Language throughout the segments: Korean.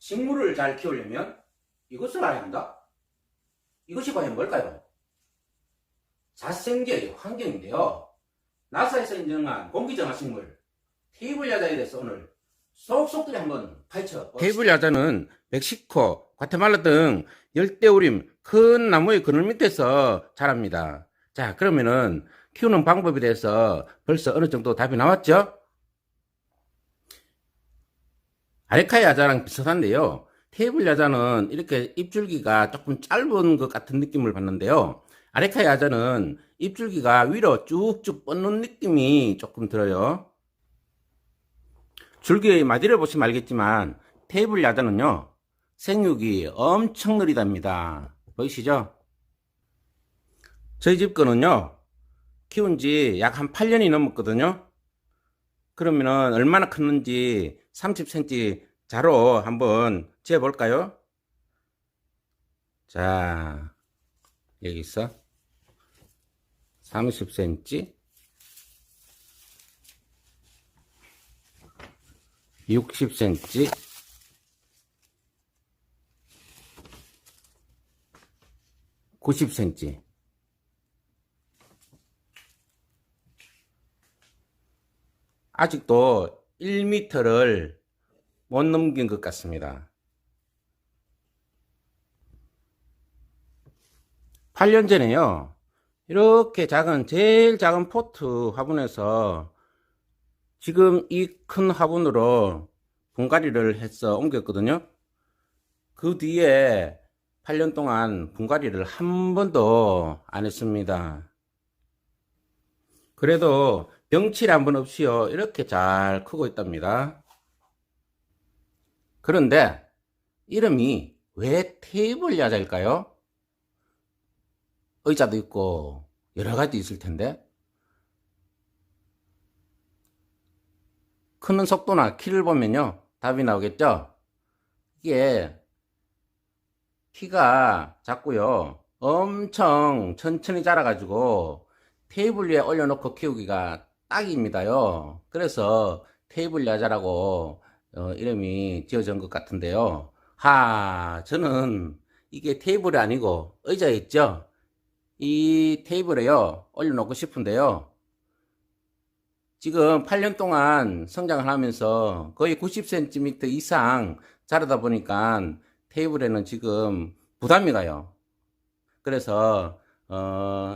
식물을 잘 키우려면 이것을 알아야 한다. 이것이 과연 뭘까요? 자생계의 환경인데요. 나사에서 인정한 공기정화식물 테이블 야자에 대해서 오늘 속속들이 한번 파헤쳐 봅시다. 테이블 야자는 멕시코, 과테말라 등 열대우림 큰 나무의 그늘 밑에서 자랍니다. 자, 그러면은 키우는 방법에 대해서 벌써 어느 정도 답이 나왔죠? 아레카 야자랑 비슷한데요. 테이블 야자는 이렇게 잎줄기가 조금 짧은 것 같은 느낌을 받는데요. 아레카 야자는 잎줄기가 위로 쭉쭉 뻗는 느낌이 조금 들어요. 줄기의 마디를 보시면 알겠지만 테이블 야자는요, 생육이 엄청 느리답니다. 보이시죠? 저희 집 거는요, 키운 지 약 한 8년이 넘었거든요. 그러면은 얼마나 컸는지 30cm 자로 한번 재볼까요? 자, 여기 있어. 30cm, 60cm, 90cm. 아직도 1m를 못 넘긴 것 같습니다. 8년 전에요, 이렇게 작은, 제일 작은 포트 화분에서 지금 이 큰 화분으로 분갈이를 해서 옮겼거든요. 그 뒤에 8년 동안 분갈이를 한 번도 안 했습니다. 그래도 병칠 한 번 없이요, 이렇게 잘 크고 있답니다. 그런데 이름이 왜 테이블 야자일까요? 의자도 있고 여러 가지 있을 텐데, 크는 속도나 키를 보면요, 답이 나오겠죠? 이게 키가 작고요, 엄청 천천히 자라가지고 테이블 위에 올려놓고 키우기가 딱입니다요. 그래서 테이블 야자라고 이름이 지어진 것 같은데요. 저는 이게 테이블이 아니고 의자에 있죠? 이 테이블에요, 올려놓고 싶은데요. 지금 8년 동안 성장을 하면서 거의 90cm 이상 자라다 보니까 테이블에는 지금 부담이 가요. 그래서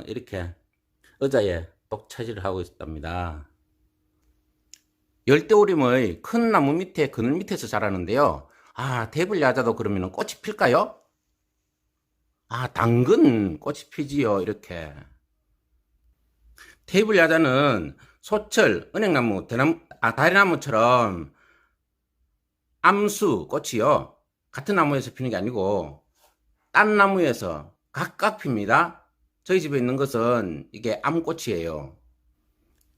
이렇게 의자에 독차지를 하고 있답니다. 열대우림의 큰 나무 밑에 그늘 밑에서 자라는데요. 테이블 야자도 그러면 꽃이 필까요? 당근 꽃이 피지요. 이렇게 테이블 야자는 소철, 은행나무, 다리나무처럼 암수 꽃이요, 같은 나무에서 피는 게 아니고 딴 나무에서 각각 핍니다. 저희 집에 있는 것은 이게 암꽃이에요.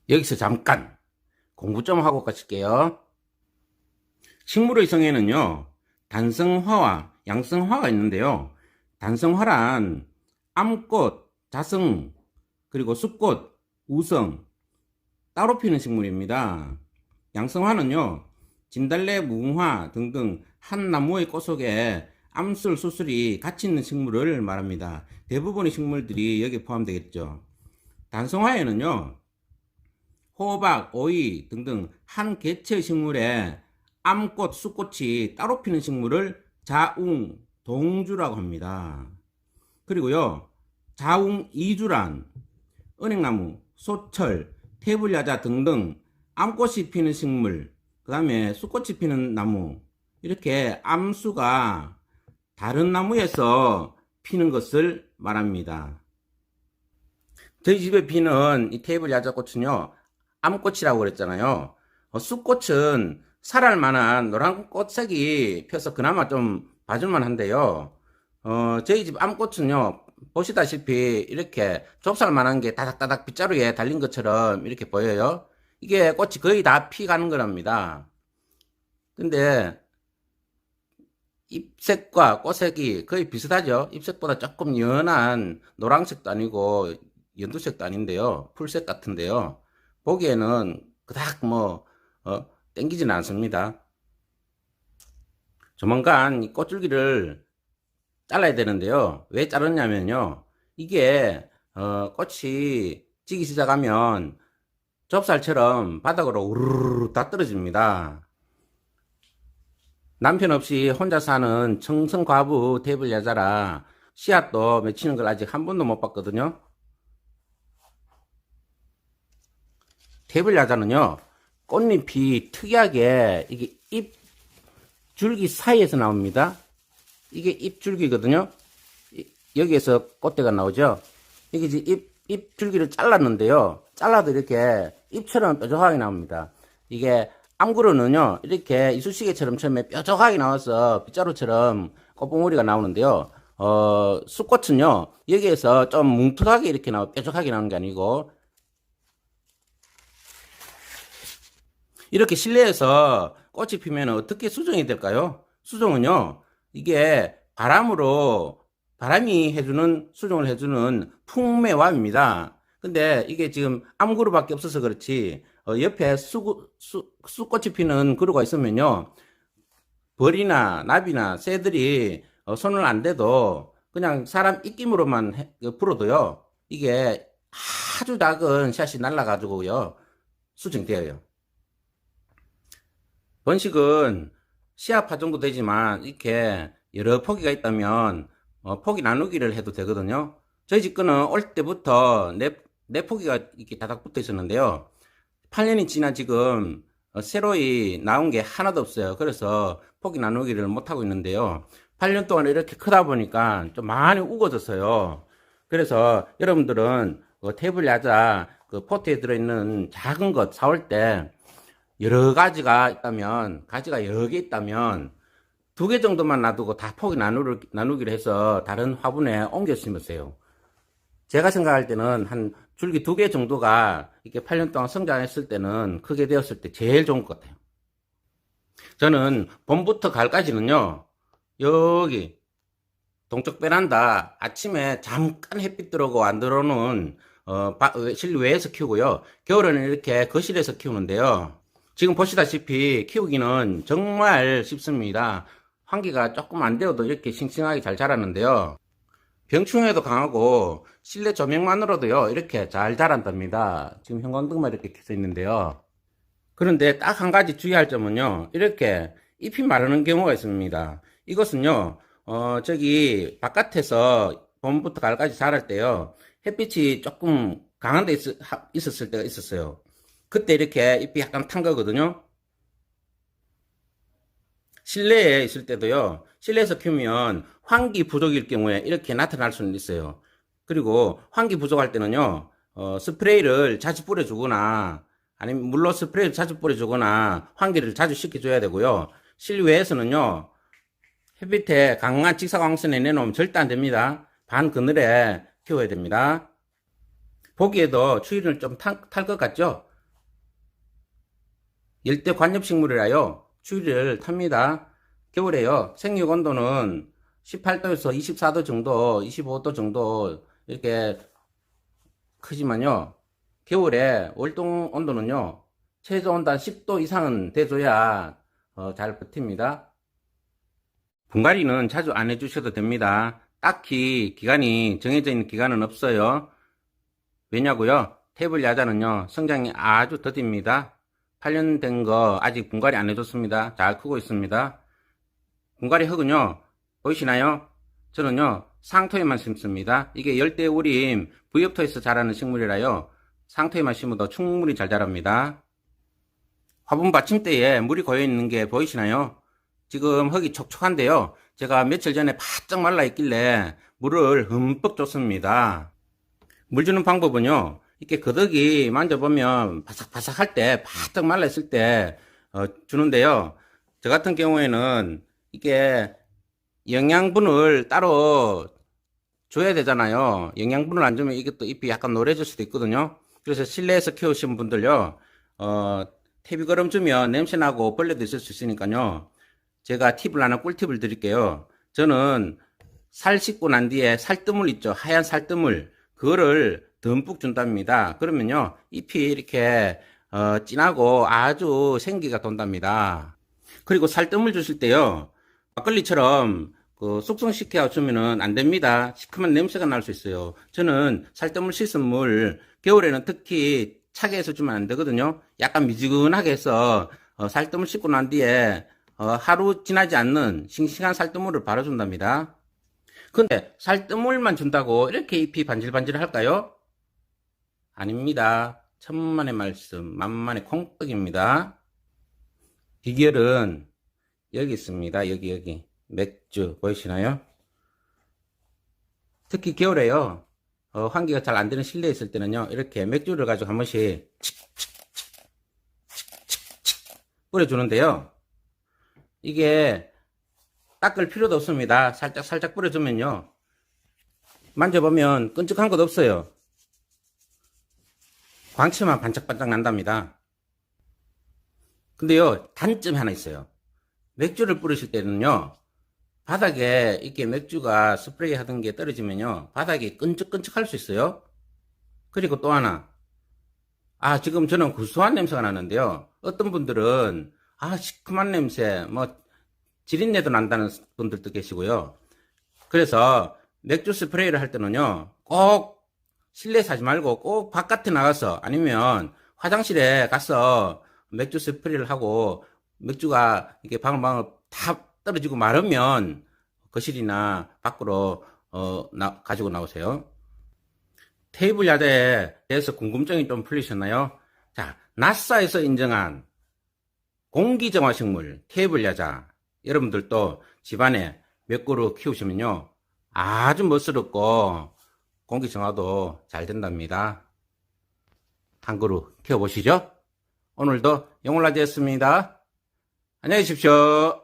여기서 잠깐 공부 좀 하고 가실게요. 식물의 성에는요, 단성화와 양성화가 있는데요. 단성화란 암꽃, 자성, 그리고 숫꽃, 우성 따로 피는 식물입니다. 양성화는요, 진달래, 무궁화 등등 한 나무의 꽃 속에 암술, 수술이 같이 있는 식물을 말합니다. 대부분의 식물들이 여기에 포함되겠죠. 단성화에는요, 호박, 오이 등등 한 개체의 식물에 암꽃, 숫꽃이 따로 피는 식물을 자웅, 동주라고 합니다. 그리고요, 자웅 이주란 은행나무, 소철, 테이블야자 등등 암꽃이 피는 식물, 그 다음에 숫꽃이 피는 나무, 이렇게 암수가 다른 나무에서 피는 것을 말합니다. 저희 집에 피는 이 테이블 야자꽃은요, 암꽃이라고 그랬잖아요. 숫꽃은 살할 만한 노란 꽃색이 펴서 그나마 좀 봐줄만 한데요. 저희 집 암꽃은요, 보시다시피 이렇게 좁쌀 만한 게 다닥다닥 빗자루에 달린 것처럼 이렇게 보여요. 이게 꽃이 거의 다 피가는 거랍니다. 근데 잎색과 꽃색이 거의 비슷하죠. 잎색보다 조금 연한 노란색도 아니고 연두색도 아닌데요, 풀색 같은데요, 보기에는 그닥 땡기지는 않습니다. 조만간 이 꽃줄기를 잘라야 되는데요. 왜 자르냐면요. 이게 꽃이 지기 시작하면 좁쌀처럼 바닥으로 우르르 다 떨어집니다. 남편 없이 혼자 사는 청성과부 테이블 야자라 씨앗도 맺히는 걸 아직 한 번도 못 봤거든요. 테이블 야자는요, 꽃잎이 특이하게 이게 잎 줄기 사이에서 나옵니다. 이게 잎 줄기거든요. 여기에서 꽃대가 나오죠. 이게 이제 잎 줄기를 잘랐는데요. 잘라도 이렇게 잎처럼 뾰족하게 나옵니다. 이게 암구로는요, 이렇게 이쑤시개처럼 처음에 뾰족하게 나와서 빗자루처럼 꽃봉오리가 나오는데요. 쑥꽃은요, 여기에서 좀 뭉툭하게 이렇게 뾰족하게 나오는 게 아니고, 이렇게 실내에서 꽃이 피면 어떻게 수정이 될까요? 수정은요, 이게 바람이 해주는, 수정을 해주는 풍매암입니다. 근데 이게 지금 암그루밖에 없어서 그렇지, 옆에 쑥꽃이 피는 그루가 있으면요, 벌이나 나비나 새들이 손을 안 대도 그냥 사람 입김으로만 불어도요, 이게 아주 작은 샷이 날라가지고요, 수정되어요. 번식은 씨앗파 정도 되지만 이렇게 여러 포기가 있다면 포기 나누기를 해도 되거든요. 저희 집 거는 올 때부터 네 포기가 이렇게 다닥 붙어 있었는데요. 8년이 지나 지금 새로이 나온 게 하나도 없어요. 그래서 포기 나누기를 못하고 있는데요. 8년 동안 이렇게 크다 보니까 좀 많이 우거졌어요. 그래서 여러분들은 테이블 야자 포트에 들어있는 작은 것 사올 때 여러 가지가 있다면, 가지가 여러 개 있다면, 2개 정도만 놔두고 다 포기 나누기로 해서 다른 화분에 옮겨 심으세요. 제가 생각할 때는 한 줄기 2개 정도가 이렇게 8년 동안 성장했을 때는 크게 되었을 때 제일 좋은 것 같아요. 저는 봄부터 가을까지는요, 여기, 동쪽 베란다 아침에 잠깐 햇빛 들어오고 안 들어오는, 실외에서 키우고요. 겨울에는 이렇게 거실에서 키우는데요. 지금 보시다시피 키우기는 정말 쉽습니다. 환기가 조금 안 되어도 이렇게 싱싱하게 잘 자랐는데요. 병충해도 강하고 실내 조명만으로도요, 이렇게 잘 자란답니다. 지금 형광등만 이렇게 켜져 있는데요. 그런데 딱 한 가지 주의할 점은요, 이렇게 잎이 마르는 경우가 있습니다. 이것은요, 저기 바깥에서 봄부터 가을까지 자랄 때요, 햇빛이 조금 강한 데 있었을 때가 있었어요. 그때 이렇게 잎이 약간 탄 거거든요. 실내에 있을 때도요, 실내에서 키우면 환기 부족일 경우에 이렇게 나타날 수는 있어요. 그리고 환기 부족할 때는요, 스프레이를 자주 뿌려주거나, 아니면 물로 스프레이를 자주 뿌려주거나, 환기를 자주 시켜줘야 되고요. 실외에서는요, 햇빛에 강한 직사광선에 내놓으면 절대 안 됩니다. 반 그늘에 키워야 됩니다. 보기에도 추위를 좀 탈 것 같죠? 열대 관엽식물이라요, 추위를 탑니다. 겨울에요, 생육 온도는 18도에서 24도 정도, 25도 정도 이렇게 크지만요, 겨울에 월동 온도는요, 최저 온도 10도 이상은 돼줘야 잘 버팁니다. 분갈이는 자주 안 해주셔도 됩니다. 딱히 기간이 정해져 있는 기간은 없어요. 왜냐고요? 테이블 야자는요, 성장이 아주 더딥니다. 8년 된 거 아직 분갈이 안 해줬습니다. 잘 크고 있습니다. 분갈이 흙은요, 보이시나요? 저는요, 상토에만 심습니다. 이게 열대우림 부엽토에서 자라는 식물이라요, 상토에만 심어도 충분히 잘 자랍니다. 화분 받침대에 물이 고여 있는 게 보이시나요? 지금 흙이 촉촉한데요, 제가 며칠 전에 바짝 말라 있길래 물을 흠뻑 줬습니다. 물 주는 방법은요, 이렇게 거덕이 만져보면 바삭바삭할 때, 바짝 말라있을 때 주는데요. 저 같은 경우에는 이게 영양분을 따로 줘야 되잖아요. 영양분을 안 주면 이게 또 잎이 약간 노래질 수도 있거든요. 그래서 실내에서 키우신 분들요, 퇴비거름 주면 냄새나고 벌레도 있을 수 있으니까요, 제가 팁을 하나, 꿀팁을 드릴게요. 저는 살 씻고 난 뒤에 살뜨물 있죠, 하얀 살뜨물, 그거를 듬뿍 준답니다. 그러면요, 잎이 이렇게 진하고 아주 생기가 돈답니다. 그리고 살뜨물 주실 때요, 막걸리처럼 숙성시켜 주면은 안 됩니다. 시큼한 냄새가 날 수 있어요. 저는 살뜨물 씻은 물, 겨울에는 특히 차게 해서 주면 안 되거든요. 약간 미지근하게 해서 살뜨물 씻고 난 뒤에 하루 지나지 않는 싱싱한 살뜨물을 바로 준답니다. 근데 살뜨물만 준다고 이렇게 잎이 반질반질 할까요? 아닙니다. 천만의 말씀, 만만의 콩떡입니다. 비결은 여기 있습니다. 여기. 맥주 보이시나요? 특히 겨울에요. 환기가 잘 안 되는 실내에 있을 때는요. 이렇게 맥주를 가지고 한 번씩 뿌려주는데요. 이게 닦을 필요도 없습니다. 살짝 뿌려주면요. 만져보면 끈적한 것 없어요. 광채만 반짝반짝 난답니다. 근데요, 단점이 하나 있어요. 맥주를 뿌리실 때는요, 바닥에 이렇게 맥주가 스프레이 하던 게 떨어지면요, 바닥이 끈적끈적할 수 있어요. 그리고 또 하나, 지금 저는 구수한 냄새가 나는데요. 어떤 분들은, 시큼한 냄새, 지린내도 난다는 분들도 계시고요. 그래서 맥주 스프레이를 할 때는요, 꼭 실내에서 하지 말고 꼭 바깥에 나가서 아니면 화장실에 가서 맥주 스프레이를 하고 맥주가 이렇게 방울방울 다 떨어지고 마르면 거실이나 밖으로 가지고 나오세요. 테이블 야자에 대해서 궁금증이 좀 풀리셨나요? 자, 나사에서 인정한 공기정화식물 테이블 야자, 여러분들도 집안에 몇 그루 키우시면요, 아주 멋스럽고 공기정화도 잘 된답니다. 한 그루 키워보시죠. 오늘도 영월라디였습니다. 안녕히 계십시오.